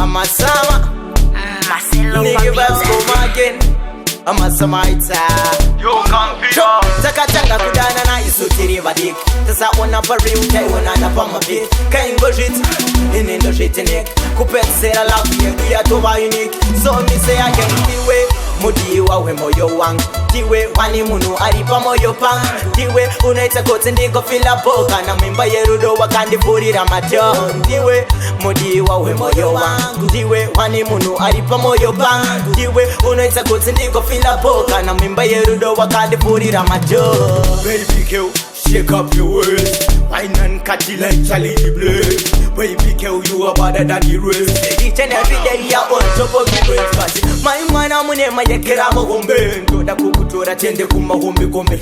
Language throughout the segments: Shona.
I'm a summer. Nigga vibes come again. I'm a summerita. Yo Campion. Taka kudana na isutiri vadik. Tasa ona pari utai ona na pama bit. Kaingo shit. Inindo shit nik. Kupensera la kuya toba unique. So me say I can diwe. Mudiwa we moyo wangu. Diwe wani munu aripa moyo pangu. Diwe unaita kote ndiko fila boka. Na mimba yerudo wakandi purira macho. Diwe mudiwa we moyo wangu. Diwe wani munu aripa moyo pangu. Diwe unaita kote ndiko fila boka. Na mimba yerudo wakandi purira macho. Baby girl, shake up your waist. Wine and catchy like Charlie the Blade. Baby girl, you are better than the rest. Each and every day you are on top of the breakfast. My man amunema yekera mahombe. Ndoda kukutora tende kumahombe kombe.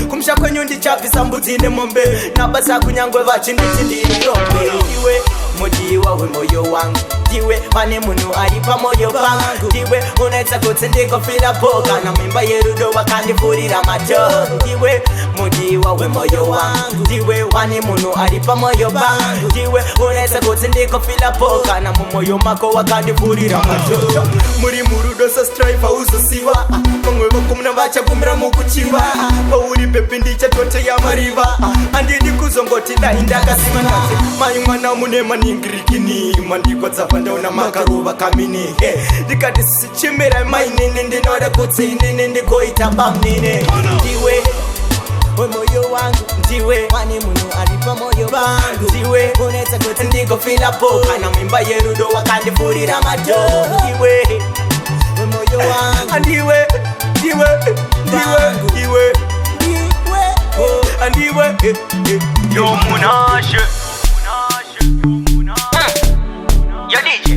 Kumsha kwenye ndi chapi sambutine mombe. Nabasa kunyangwe vachindi chindi rombe. Diwe mudiwa we moyo wangu. Diwe mane munu aripa moyo pangu. Diwe unaita kote ndiko fila boka. Na mimba yerudo wakandi purira macho. Diwe mudiwa we moyo wangu. Diwe wane munu aripa moyo pangu. Diwe unaita kote ndiko fila boka. Na mumoyo mako wakandi purira macho. Muri murudo sa strive uzo siwa. Mangwe bakumna bacha kumra mukuchiwa. Bauri pepe ndicha tote ya mariva. Andidi kuzongoti da indaka simanate. Mayumana munema ningirikini. Mandiko zapanda una makaruba kamini. Dikati chimera mainini ndinoda kutini ndiko itabamnine. Diwe we moyo wangu. Diwe wani munu aripa moyo wangu. Diwe unaita kote ndiko fila boka. Na mimba yerudo wakandi purira macho. Diwe we moyo wangu. Diwe Yo Munashe. Yo DJ